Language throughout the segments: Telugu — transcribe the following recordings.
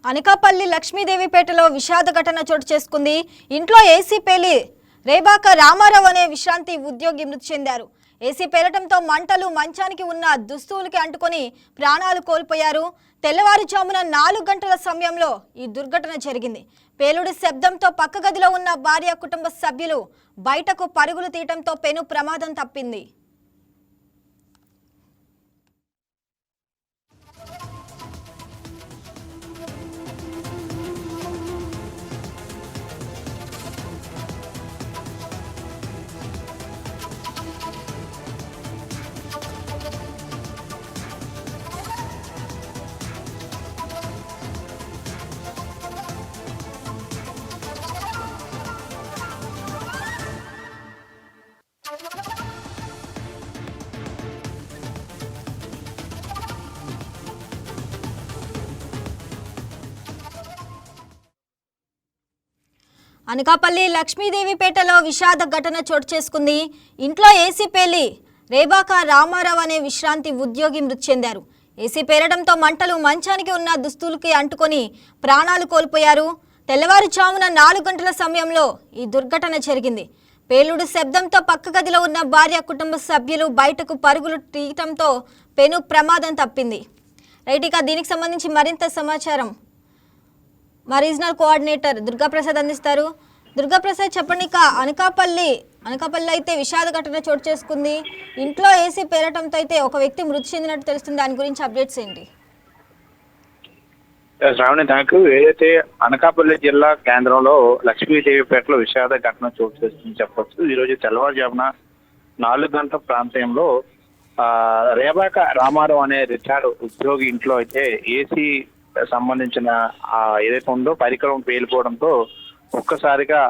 అనకాపల్లి లక్ష్మీదేవిపేటలో విషాద ఘటన చోటు చేసుకుంది. ఇంట్లో ఏసీ పేలి రేబాక రామారావు అనే విశ్రాంతి ఉద్యోగి మృతి చెందారు. ఏసీ పేలటంతో మంటలు మంచానికి ఉన్న దుస్తువులకి అంటుకొని ప్రాణాలు కోల్పోయారు. తెల్లవారుజామున 4 గంటల సమయంలో ఈ దుర్ఘటన జరిగింది. పేలుడి శబ్దంతో పక్క గదిలో ఉన్న భార్య కుటుంబ సభ్యులు బయటకు పరుగులు తీయటంతో పెను ప్రమాదం తప్పింది. అనకాపల్లి లక్ష్మీదేవిపేటలో విషాద ఘటన చోటు చేసుకుంది. ఇంట్లో ఏసీ పేలి రేబాక రామారావు అనే విశ్రాంతి ఉద్యోగి మృతి చెందారు. ఏసీ పేలడంతో మంటలు మంచానికి ఉన్న దుస్తులకి అంటుకొని ప్రాణాలు కోల్పోయారు. తెల్లవారుజామున 4 గంటల సమయంలో ఈ దుర్ఘటన జరిగింది. పేలుడు శబ్దంతో పక్క గదిలో ఉన్న భార్య కుటుంబ సభ్యులు బయటకు పరుగులు తీయటంతో పెను ప్రమాదం తప్పింది. రైట్, ఇక దీనికి సంబంధించి మరింత సమాచారం మా రీజనల్ కోఆర్డినేటర్ దుర్గాప్రసాద్ అందిస్తారు. దుర్గాప్రసాద్, చెప్పండి. ఇక అనకాపల్లి అయితే విషాద ఘటన చోటు చేసుకుంది. ఇంట్లో ఏసీ పేలటంతో అయితే ఒక వ్యక్తి మృతి చెందినట్టు తెలుస్తుంది. దాని గురించి అప్డేట్స్ ఏంటి? శ్రావణి, నాకు ఏదైతే అనకాపల్లి జిల్లా కేంద్రంలో లక్ష్మీదేవిపేటలో విషాద ఘటన చోటు చేస్తుందని చెప్పొచ్చు. ఈరోజు తెల్లవారుజామున 4 గంటల ప్రాంతంలో రేబాక రామారావు అనే రిటైర్డ్ ఉద్యోగి ఇంట్లో అయితే ఏసీ సంబంధించిన ఏదైతే ఉందో పరికరం పేలిపోవడంతో ఒక్కసారిగా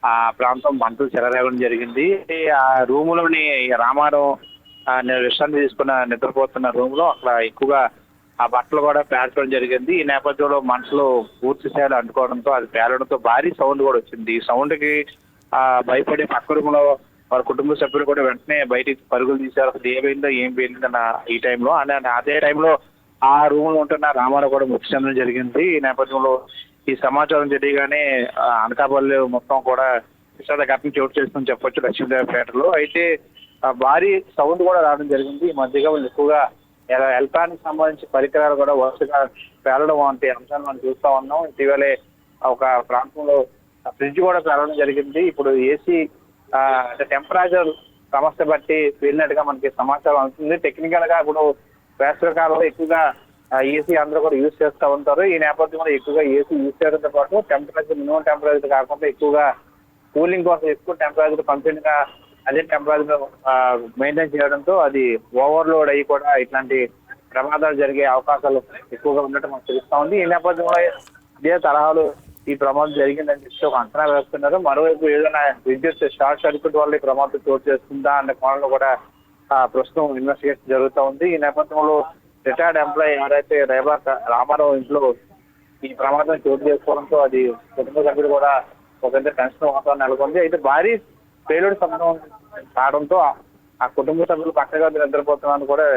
ఆ ప్రాంతం మంటలు చెలరేగడం జరిగింది. ఆ రూములోని రామారావు విశ్రాంతి తీసుకున్న నిద్రపోతున్న రూమ్ లో అక్కడ ఎక్కువగా ఆ బట్టలు కూడా పేర్చడం జరిగింది. ఈ నేపథ్యంలో మంటలు పూర్తి స్థాయిలో అంటుకోవడంతో అది పేలడంతో భారీ సౌండ్ కూడా వచ్చింది. ఈ సౌండ్ కి భయపడి పక్క రూమ్ లో వారి కుటుంబ సభ్యులు కూడా వెంటనే బయటికి పరుగులు తీశారు. అసలు ఏమైందో ఏం పేలిందన్న ఈ టైంలో. అదే టైంలో ఆ రూమ్ లో ఉంటున్న రామారావు కూడా మృతి చెందడం జరిగింది. ఈ నేపథ్యంలో ఈ సమాచారం తెలియగానే అనకాపల్లి మొత్తం కూడా విషాద ఘటన చోటు చేస్తుందని చెప్పొచ్చు లక్ష్మీదేవిపేటలో. అయితే భారీ సౌండ్ కూడా రావడం జరిగింది. ఈ మధ్యకాలంలో ఎక్కువగా ఎలక్ట్రానిక్ సంబంధించి పరికరాలు కూడా వరుసగా పేలడం వంటి అంశాలు మనం చూస్తా ఉన్నాం. ఇటీవలే ఒక ప్రాంతంలో ఫ్రిడ్జ్ కూడా పేలడం జరిగింది. ఇప్పుడు ఏసీ టెంపరేచర్ సమస్య బట్టి వెళ్ళినట్టుగా మనకి సమాచారం అవుతుంది. టెక్నికల్ గా ఇప్పుడు వేసవికాలంలో ఎక్కువగా ఏసీ అందరూ కూడా యూజ్ చేస్తూ ఉంటారు. ఈ నేపథ్యంలో ఎక్కువగా ఏసీ యూజ్ చేయడంతో పాటు టెంపరేచర్ మినిమం టెంపరేచర్ కాకుండా ఎక్కువగా కూలింగ్ కోసం ఎక్కువ టెంపరేచర్ కంటిన్యూగా అదే టెంపరేచర్ మెయింటైన్ చేయడంతో అది ఓవర్లోడ్ అయ్యి కూడా ఇట్లాంటి ప్రమాదాలు జరిగే అవకాశాలు ఎక్కువగా ఉన్నట్టు మనకు తెలుస్తా ఉంది. ఈ నేపథ్యంలో ఇదే తరహాలో ఈ ప్రమాదం జరిగిందని చెప్పి ఒక అంచనా వేస్తున్నారు. మరోవైపు ఏదైనా విద్యుత్ షార్ట్ సర్క్యూట్ వల్ల ఈ ప్రమాదం చోటు చేస్తుందా అనే కోణంలో కూడా ప్రస్తుతం ఇన్వెస్టిగేషన్ జరుగుతూ ఉంది. ఈ నేపథ్యంలో రిటైర్డ్ ఎంప్లాయీ ఎవరైతే రేబాక రామారావు ఇంట్లో ఈ ప్రమాదం చోటు చేసుకోవడంతో అది కుటుంబ సభ్యులు కూడా ఒక టెన్షన్ వాతావరణం నెలకొంది. అయితే భారీ పేలుడు శబ్దం కావడంతో ఆ కుటుంబ సభ్యులు పక్కగా నిద్రపోతున్నారని కూడా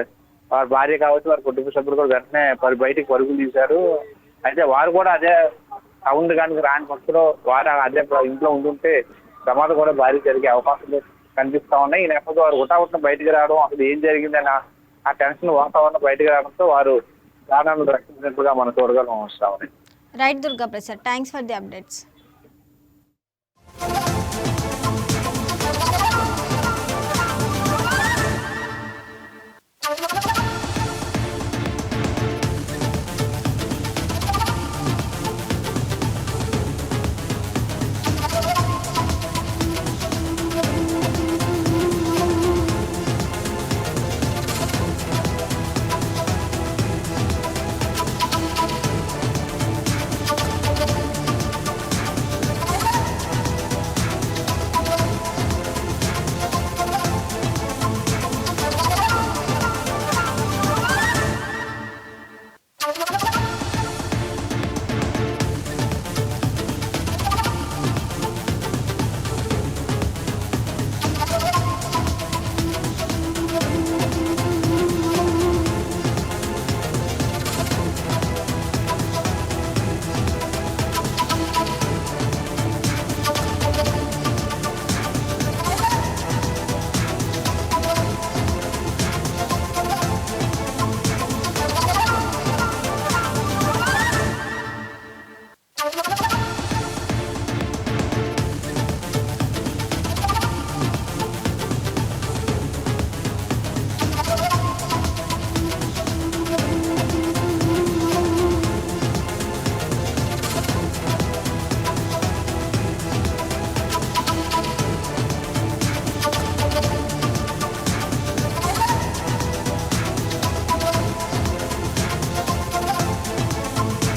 వారి భార్య కావచ్చు వారి కుటుంబ సభ్యులు కూడా వెంటనే బయటికి పరుగులు తీశారు. అయితే వారు కూడా అదే సౌండ్ కానీ రాని పక్షులో వారు అదే ఇంట్లో ఉంటుంటే ప్రమాదం కూడా భారీ జరిగే అవకాశాలు కనిపిస్తా ఉన్నాయి. ఈ నేపథ్యంలో వారు హుటాహుటిన బయటికి రావడం, అసలు ఏం జరిగిందని ఆ టెన్షన్ వాతావరణం బయటకు రావడంతో వారు ప్రాణాలను రక్షించినట్టుగా మనం చూడగలం. Right Durga Prasad, thanks for the updates.